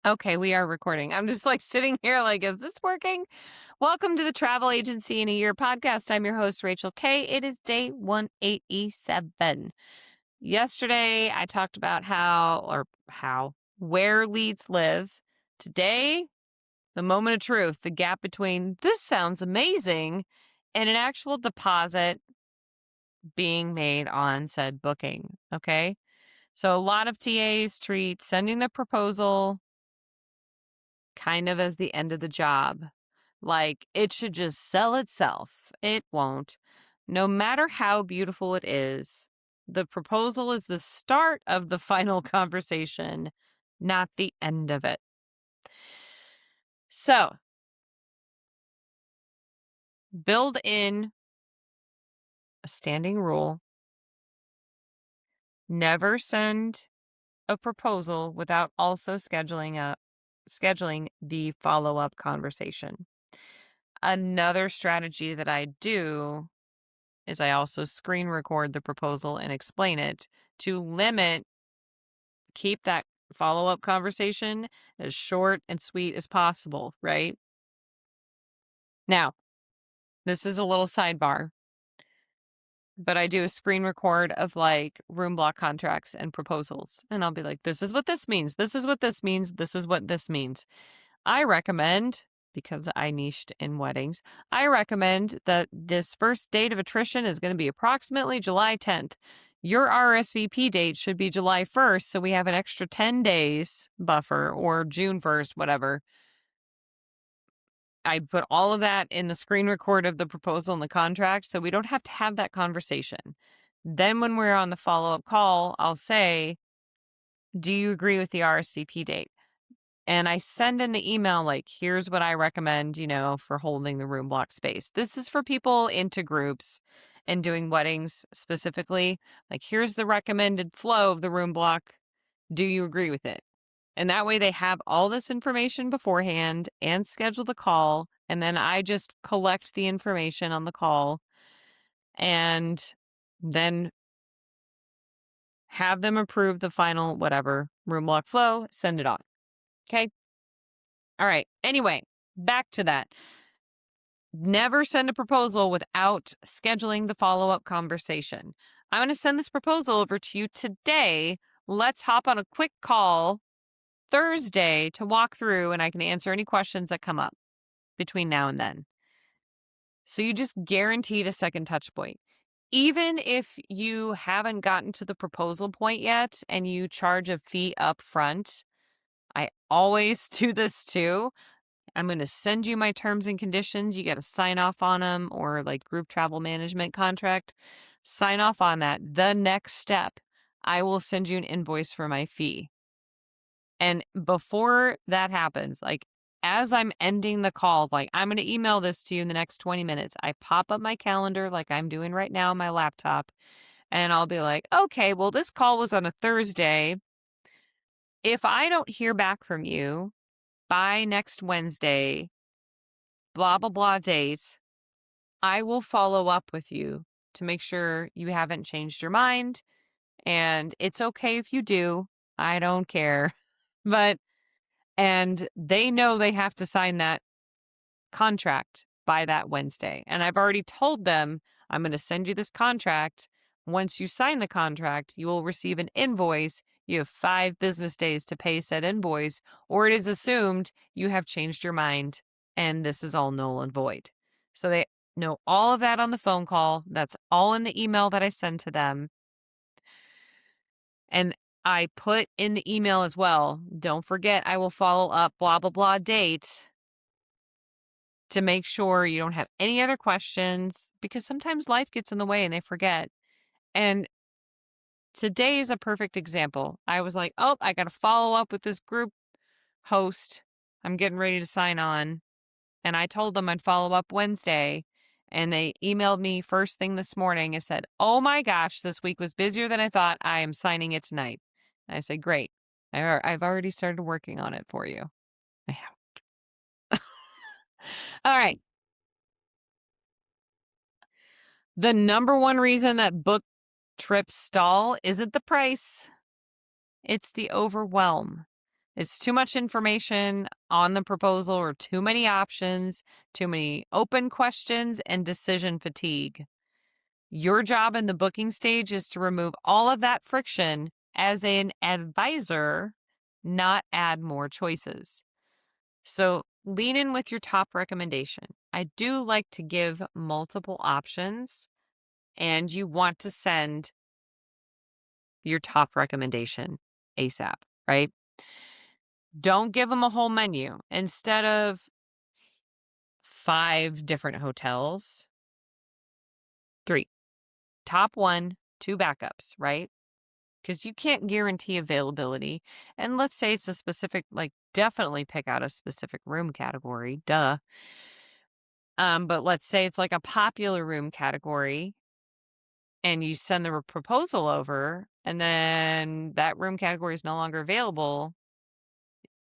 Okay, we are recording. I'm just like sitting here like, is this working? Welcome to the Travel Agency in a Year podcast. I'm your host, Rachel K. It is day 187. Yesterday, I talked about where leads live. Today, the moment of truth, the gap between this sounds amazing and an actual deposit being made on said booking. Okay. So a lot of TAs treat sending the proposal kind of as the end of the job. Like it should just sell itself. It won't. No matter how beautiful it is, the proposal is the start of the final conversation, not the end of it. So, build in a standing rule. Never send a proposal without also scheduling the follow-up conversation. Another strategy that I do is I also screen record the proposal and explain it to keep that follow up conversation as short and sweet as possible, right? Now, this is a little sidebar, but I do a screen record of like room block contracts and proposals. And I'll be like, this is what this means. This is what this means. This is what this means. I recommend, because I niched in weddings, I recommend that this first date of attrition is going to be approximately July 10th. Your RSVP date should be July 1st, so we have an extra 10 days buffer, or June 1st, whatever. I put all of that in the screen record of the proposal and the contract, so we don't have to have that conversation. Then when we're on the follow-up call, I'll say, do you agree with the RSVP date? And I send in the email like, here's what I recommend, for holding the room block space. This is for people into groups and doing weddings specifically. Like, here's the recommended flow of the room block. Do you agree with it? And that way they have all this information beforehand and schedule the call. And then I just collect the information on the call and then have them approve the final whatever room block flow, send it on. Okay. All right. Anyway, back to that. Never send a proposal without scheduling the follow-up conversation. I'm going to send this proposal over to you today. Let's hop on a quick call Thursday to walk through, and I can answer any questions that come up between now and then. So you just guaranteed a second touch point. Even if you haven't gotten to the proposal point yet and you charge a fee up front, I always do this too. I'm going to send you my terms and conditions. You got to sign off on them, or like group travel management contract. Sign off on that. The next step, I will send you an invoice for my fee. And before that happens, like as I'm ending the call, like I'm going to email this to you in the next 20 minutes. I pop up my calendar like I'm doing right now on my laptop, and I'll be like, okay, well, this call was on a Thursday. If I don't hear back from you by next Wednesday, blah, blah, blah date, I will follow up with you to make sure you haven't changed your mind. And it's okay if you do. I don't care. And they know they have to sign that contract by that Wednesday. And I've already told them, I'm going to send you this contract. Once you sign the contract, you will receive an invoice. You have 5 business days to pay said invoice, or it is assumed you have changed your mind and this is all null and void. So they know all of that on the phone call. That's all in the email that I send to them. And I put in the email as well, don't forget, I will follow up blah, blah, blah date to make sure you don't have any other questions, because sometimes life gets in the way and they forget. And today is a perfect example. I was like, oh, I got to follow up with this group host. I'm getting ready to sign on. And I told them I'd follow up Wednesday. And they emailed me first thing this morning and said, oh my gosh, this week was busier than I thought. I am signing it tonight. And I said, great. I've already started working on it for you. I have. All right. The number one reason that book trips stall isn't the price. It's the overwhelm. It's too much information on the proposal or too many options, too many open questions, and decision fatigue. Your job in the booking stage is to remove all of that friction as an advisor, not add more choices. So lean in with your top recommendation. I do like to give multiple options, and you want to send your top recommendation ASAP, right? Don't give them a whole menu. Instead of 5 different hotels, 3. Top 1, 2 backups, right? Because you can't guarantee availability. And let's say it's a specific, like, definitely pick out a specific room category, duh. But let's say it's like a popular room category and you send the proposal over and then that room category is no longer available.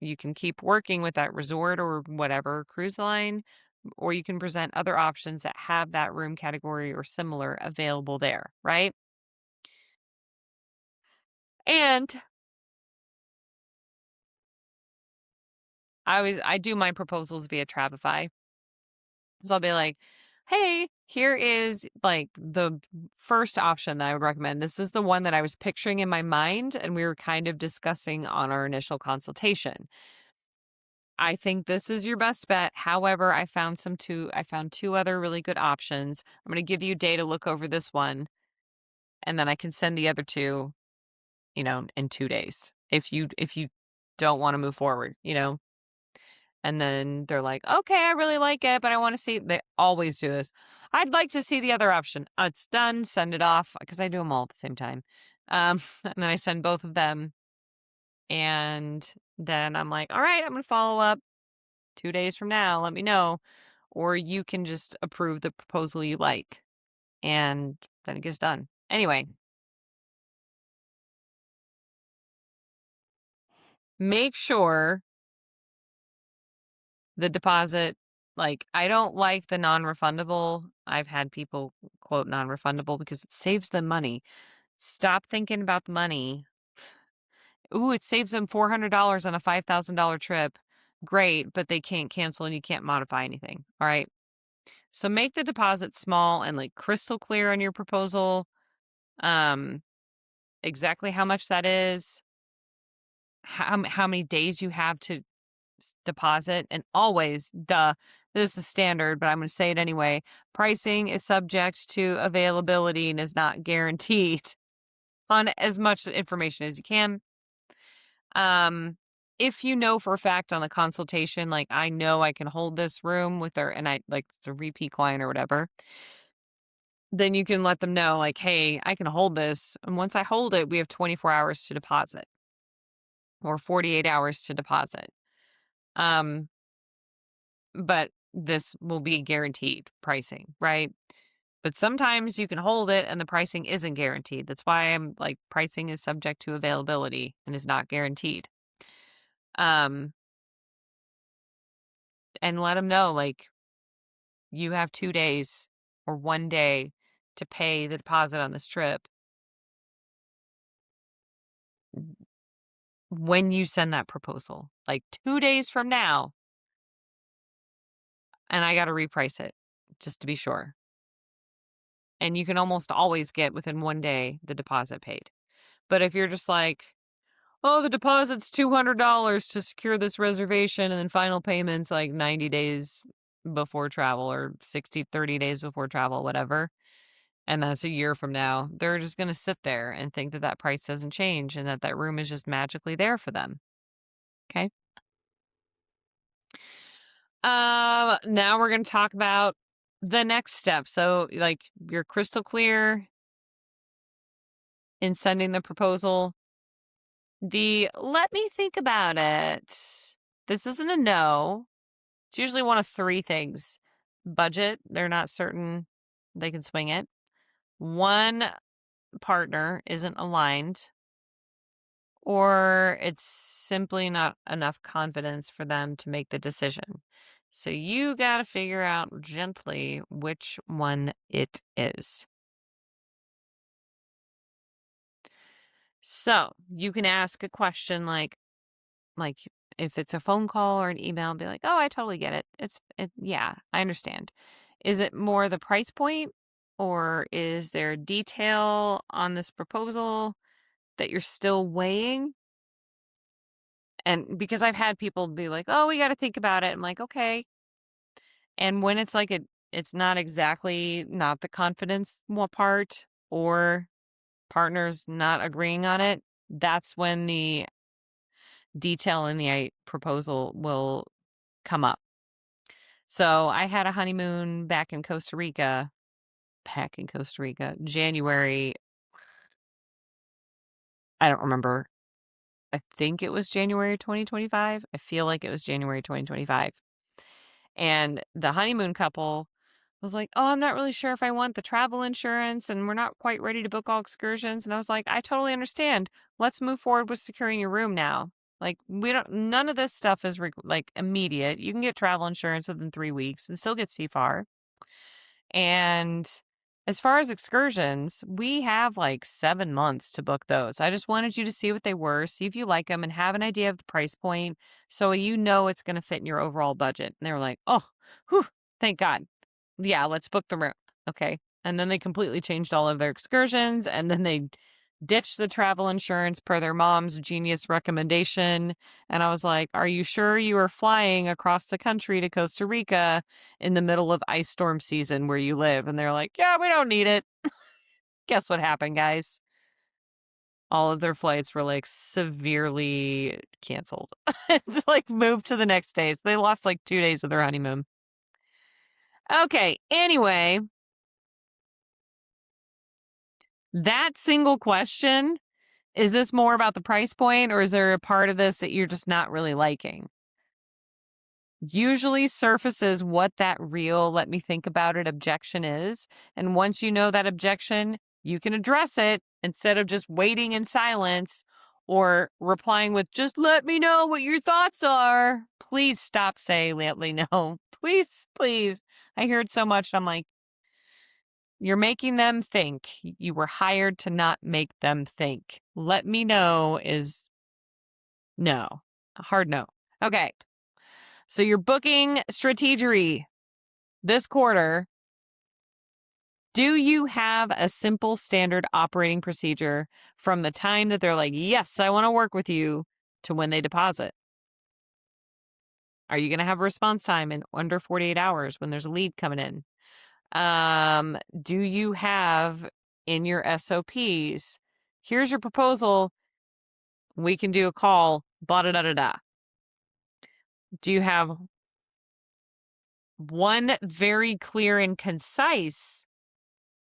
You can keep working with that resort or whatever cruise line, or you can present other options that have that room category or similar available there, right? And I do my proposals via Travefy. So I'll be like, "Hey, here is like the first option that I would recommend. This is the one that I was picturing in my mind and we were kind of discussing on our initial consultation. I think this is your best bet. However, I found two other really good options. I'm going to give you a day to look over this one and then I can send the other two, in 2 days. If you don't want to move forward. And then they're like, "Okay, I really like it, but I want to see." They always do this. "I'd like to see the other option." It's done. Send it off because I do them all at the same time. And then I send both of them, and then I'm like, "All right, I'm gonna follow up 2 days from now. Let me know." Or you can just approve the proposal you like, and then it gets done. Anyway, make sure the deposit, like, I don't like the non-refundable. I've had people quote non-refundable because it saves them money. Stop thinking about the money. Ooh, it saves them $400 on a $5,000 trip. Great, but they can't cancel and you can't modify anything. All right. So make the deposit small and like crystal clear on your proposal. Um, exactly how much that is, how many days you have to deposit, and always, duh, this is standard, but I'm going to say it anyway. Pricing is subject to availability and is not guaranteed on as much information as you can. If you know for a fact on the consultation, like, I know I can hold this room with her and I like it's a repeat client or whatever, then you can let them know, like, hey, I can hold this. And once I hold it, we have 24 hours to deposit or 48 hours to deposit. Um, but this will be guaranteed pricing, right? But sometimes you can hold it and the pricing isn't guaranteed. That's why I'm like, pricing is subject to availability and is not guaranteed. Um, and let them know, like, you have 2 days or 1 day to pay the deposit on this trip when you send that proposal. Like 2 days from now, and I gotta reprice it just to be sure. And you can almost always get within 1 day the deposit paid. But if you're just like, "Oh, the deposit's $200 to secure this reservation, and then final payment's like 90 days before travel or 30 days before travel," whatever, and that's a year from now, they're just gonna sit there and think that that price doesn't change and that that room is just magically there for them. Okay. Now we're gonna talk about the next step. So, like, you're crystal clear in sending the proposal. The "let me think about it." This isn't a no. It's usually one of 3 things. Budget, they're not certain they can swing it. One partner isn't aligned, or it's simply not enough confidence for them to make the decision. So you got to figure out gently which one it is. So you can ask a question like, like if it's a phone call or an email, be like, "Oh, I totally get it. Yeah, I understand." Is it more the price point, or is there detail on this proposal that you're still weighing? And because I've had people be like, "Oh, we got to think about it." I'm like, "Okay." And when it's like it's not exactly not the confidence part, or partners not agreeing on it, that's when the detail in the proposal will come up. So I had a honeymoon back in Costa Rica, January. I don't remember. I think it was January 2025. I feel like it was January 2025. And the honeymoon couple was like, "Oh, I'm not really sure if I want the travel insurance, and we're not quite ready to book all excursions." And I was like, "I totally understand. Let's move forward with securing your room now. Like, none of this stuff is like immediate. You can get travel insurance within 3 weeks and still get CFAR. And as far as excursions, we have like 7 months to book those. I just wanted you to see what they were, see if you like them, and have an idea of the price point so you know it's going to fit in your overall budget." And they were like, "Oh, whew, thank God. Yeah, let's book the room." Okay. And then they completely changed all of their excursions, and then they ditched the travel insurance per their mom's genius recommendation. And I was like, "Are you sure you are flying across the country to Costa Rica in the middle of ice storm season where you live?" And they're like, "Yeah, we don't need it." Guess what happened, guys? All of their flights were like severely canceled. It's like moved to the next day. So they lost like 2 days of their honeymoon. Okay. Anyway, that single question, is this more about the price point, or is there a part of this that you're just not really liking? Usually surfaces what that real "let me think about it" objection is. And once you know that objection, you can address it instead of just waiting in silence or replying with, "Just let me know what your thoughts are." Please stop saying, "Let me know." Please, please. I hear it so much. I'm like, you're making them think. You were hired to not make them think. "Let me know" is no, a hard no. Okay. So your booking strategy this quarter. Do you have a simple standard operating procedure from the time that they're like, "Yes, I want to work with you," to when they deposit? Are you going to have a response time in under 48 hours when there's a lead coming in? Do you have in your SOPs, "Here's your proposal. We can do a call, blah, da, da, da, da." Do you have one very clear and concise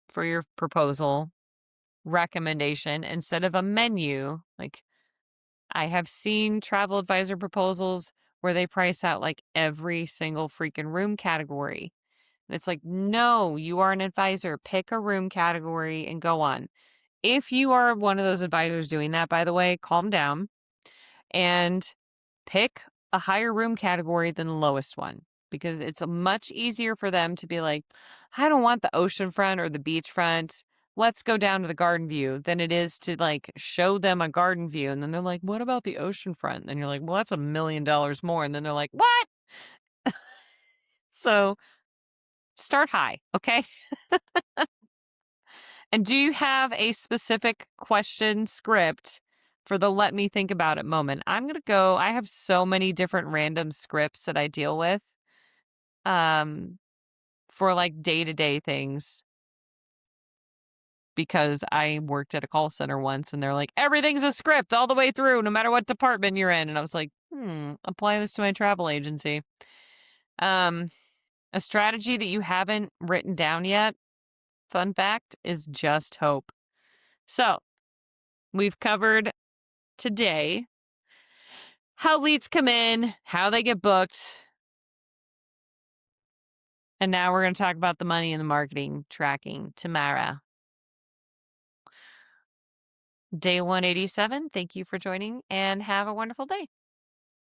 for your proposal recommendation instead of a menu? Like, I have seen travel advisor proposals where they price out like every single freaking room category. And it's like, no, you are an advisor. Pick a room category and go on. If you are one of those advisors doing that, by the way, calm down and pick a higher room category than the lowest one, because it's much easier for them to be like, "I don't want the oceanfront or the beachfront. Let's go down to the garden view," than it is to like show them a garden view. And then they're like, "What about the oceanfront?" And you're like, "Well, that's $1 million more." And then they're like, "What?" So start high. Okay. And do you have a specific question script for the "let me think about it" moment? I'm going to go, I have so many different random scripts that I deal with um, for like day-to-day things, because I worked at a call center once and they're like, "Everything's a script all the way through, no matter what department you're in." And I was like, apply this to my travel agency. Um, a strategy that you haven't written down yet, fun fact, is just hope. So we've covered today how leads come in, how they get booked. And now we're going to talk about the money and the marketing tracking tomorrow. Day 187. Thank you for joining and have a wonderful day.